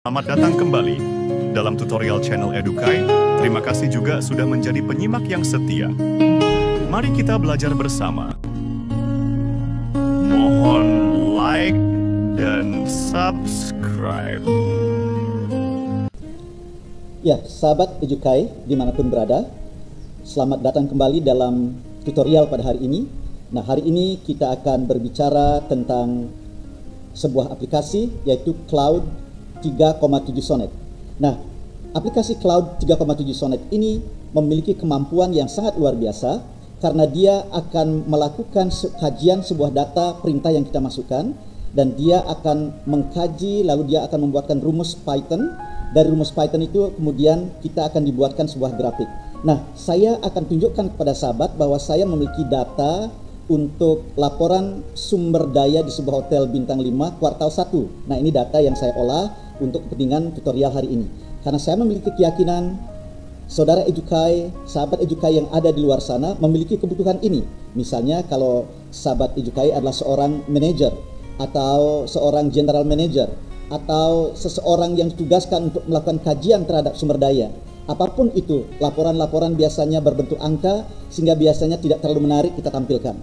Selamat datang kembali dalam tutorial channel Edukai. Terima kasih juga sudah menjadi penyimak yang setia. Mari kita belajar bersama. Mohon like dan subscribe. Ya, sahabat Edukai dimanapun berada, selamat datang kembali dalam tutorial pada hari ini. Nah, hari ini kita akan berbicara tentang sebuah aplikasi yaitu Cloud 3,7 Sonnet. Nah, aplikasi Cloud 3,7 Sonnet ini memiliki kemampuan yang sangat luar biasa karena dia akan melakukan kajian sebuah data perintah yang kita masukkan, dan dia akan mengkaji, lalu dia akan membuatkan rumus Python. Dari rumus Python itu kemudian kita akan dibuatkan sebuah grafik. Nah, saya akan tunjukkan kepada sahabat bahwa saya memiliki data untuk laporan sumber daya di sebuah hotel bintang 5 kuartal 1. Nah, ini data yang saya olah untuk kepentingan tutorial hari ini. Karena saya memiliki keyakinan saudara Edukai, sahabat Edukai yang ada di luar sana memiliki kebutuhan ini. Misalnya kalau sahabat Edukai adalah seorang manajer atau seorang general manager atau seseorang yang ditugaskan untuk melakukan kajian terhadap sumber daya. Apapun itu, laporan-laporan biasanya berbentuk angka sehingga biasanya tidak terlalu menarik kita tampilkan.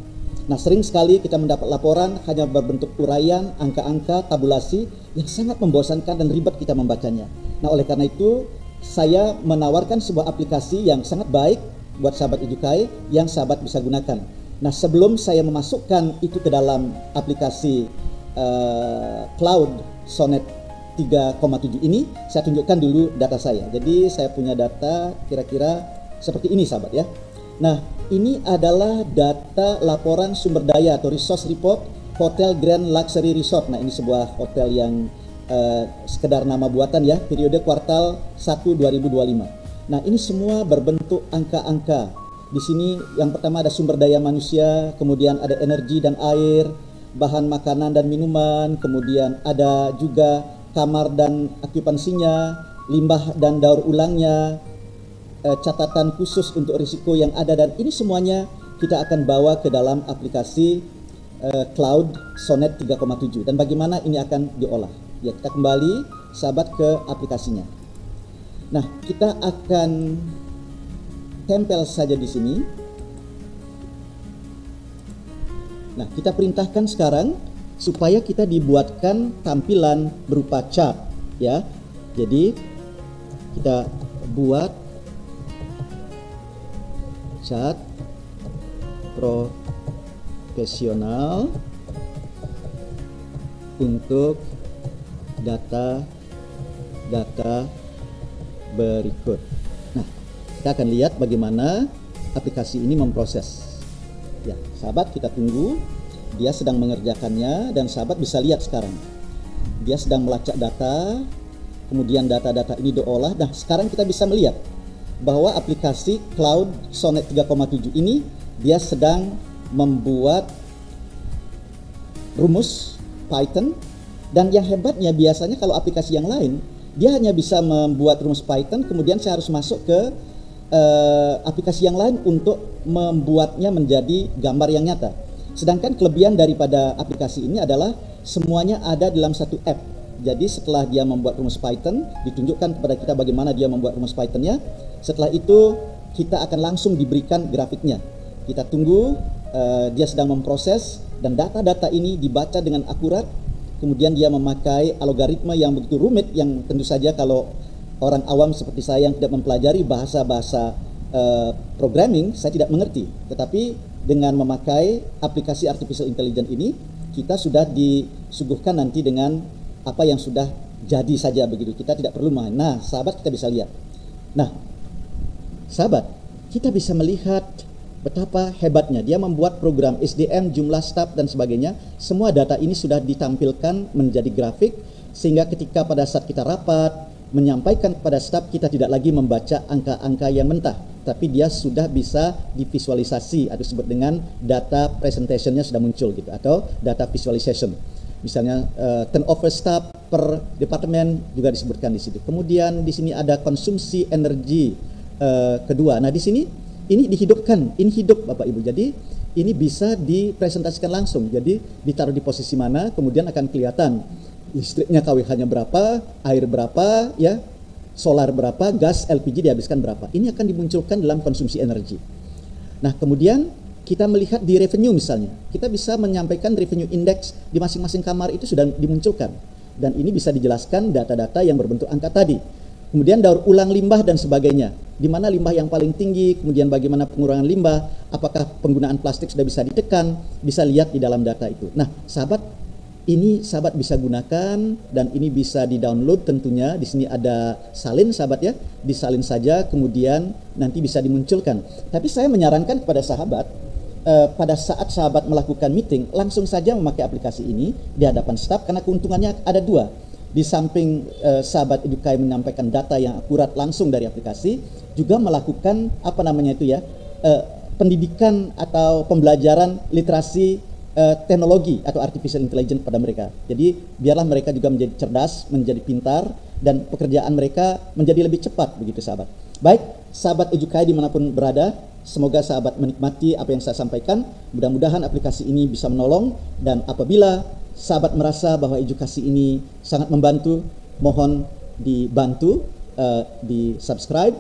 Nah, sering sekali kita mendapat laporan hanya berbentuk uraian, angka-angka, tabulasi yang sangat membosankan dan ribet kita membacanya. Nah, oleh karena itu saya menawarkan sebuah aplikasi yang sangat baik buat sahabat Edukai yang sahabat bisa gunakan. Nah, sebelum saya memasukkan itu ke dalam aplikasi Cloud Sonnet 3,7 ini, saya tunjukkan dulu data saya. Jadi saya punya data kira-kira seperti ini sahabat ya. Nah, ini adalah data laporan sumber daya atau resource report Hotel Grand Luxury Resort. Nah, ini sebuah hotel yang sekedar nama buatan ya, periode kuartal 1 2025. Nah, ini semua berbentuk angka-angka. Di sini yang pertama ada sumber daya manusia, kemudian ada energi dan air, bahan makanan dan minuman, kemudian ada juga kamar dan okupansinya, limbah dan daur ulangnya, catatan khusus untuk risiko yang ada, dan ini semuanya kita akan bawa ke dalam aplikasi Cloud Sonnet 3,7. Dan bagaimana ini akan diolah? Ya, kita kembali sahabat ke aplikasinya. Nah, kita akan tempel saja di sini. Nah, kita perintahkan sekarang supaya kita dibuatkan tampilan berupa chart ya. Jadi kita buat chart profesional untuk data berikut. Nah, kita akan lihat bagaimana aplikasi ini memproses. Ya, sahabat, kita tunggu. Dia sedang mengerjakannya dan sahabat bisa lihat sekarang. Dia sedang melacak data, kemudian data-data ini diolah. Nah, sekarang kita bisa melihat bahwa aplikasi Cloud Sonnet 3,7 ini dia sedang membuat rumus Python, dan yang hebatnya biasanya kalau aplikasi yang lain dia hanya bisa membuat rumus Python, kemudian saya harus masuk ke aplikasi yang lain untuk membuatnya menjadi gambar yang nyata. Sedangkan kelebihan daripada aplikasi ini adalah semuanya ada dalam satu app. Jadi setelah dia membuat rumus Python, ditunjukkan kepada kita bagaimana dia membuat rumus Pythonnya. Setelah itu kita akan langsung diberikan grafiknya. Kita tunggu, dia sedang memproses, dan data-data ini dibaca dengan akurat. Kemudian dia memakai algoritma yang begitu rumit, yang tentu saja kalau orang awam seperti saya yang tidak mempelajari bahasa-bahasa programming, saya tidak mengerti. Tetapi dengan memakai aplikasi artificial intelligence ini, kita sudah disuguhkan nanti dengan apa yang sudah jadi saja begitu. Kita tidak perlu main. Nah, sahabat, kita bisa lihat. Nah, sahabat, kita bisa melihat betapa hebatnya dia membuat program SDM, jumlah staf dan sebagainya. Semua data ini sudah ditampilkan menjadi grafik, sehingga ketika pada saat kita rapat menyampaikan kepada staf, kita tidak lagi membaca angka-angka yang mentah, tapi dia sudah bisa divisualisasi atau disebut dengan data presentationnya sudah muncul gitu, atau data visualization. Misalnya turnover staff per departemen juga disebutkan di situ. Kemudian di sini ada konsumsi energi kedua. Nah, di sini ini dihidupkan, ini hidup Bapak Ibu. Jadi ini bisa dipresentasikan langsung. Jadi ditaruh di posisi mana, kemudian akan kelihatan listriknya KWH-nya berapa, air berapa, ya, solar berapa, gas LPG dihabiskan berapa. Ini akan dimunculkan dalam konsumsi energi. Nah, kemudian kita melihat di revenue misalnya, kita bisa menyampaikan revenue index di masing-masing kamar itu sudah dimunculkan. Dan ini bisa dijelaskan data-data yang berbentuk angka tadi. Kemudian daur ulang limbah dan sebagainya. Di mana limbah yang paling tinggi, kemudian bagaimana pengurangan limbah, apakah penggunaan plastik sudah bisa ditekan, bisa lihat di dalam data itu. Nah, sahabat, ini sahabat bisa gunakan dan ini bisa di-download tentunya. Di sini ada salin sahabat ya, disalin saja kemudian nanti bisa dimunculkan. Tapi saya menyarankan kepada sahabat, pada saat sahabat melakukan meeting, langsung saja memakai aplikasi ini di hadapan staf karena keuntungannya ada dua. Di samping sahabat Edukai menyampaikan data yang akurat langsung dari aplikasi, juga melakukan pendidikan atau pembelajaran literasi teknologi atau artificial intelligence pada mereka. Jadi biarlah mereka juga menjadi cerdas, menjadi pintar, dan pekerjaan mereka menjadi lebih cepat begitu sahabat. Baik, sahabat Edukai dimanapun berada, semoga sahabat menikmati apa yang saya sampaikan. Mudah-mudahan aplikasi ini bisa menolong, dan apabila sahabat merasa bahwa edukasi ini sangat membantu, mohon dibantu, di subscribe,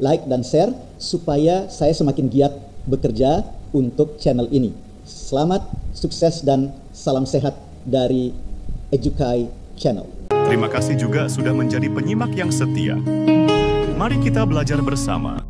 like, dan share supaya saya semakin giat bekerja untuk channel ini. Selamat, sukses, dan salam sehat dari Edukai Channel. Terima kasih juga sudah menjadi penyimak yang setia. Mari kita belajar bersama.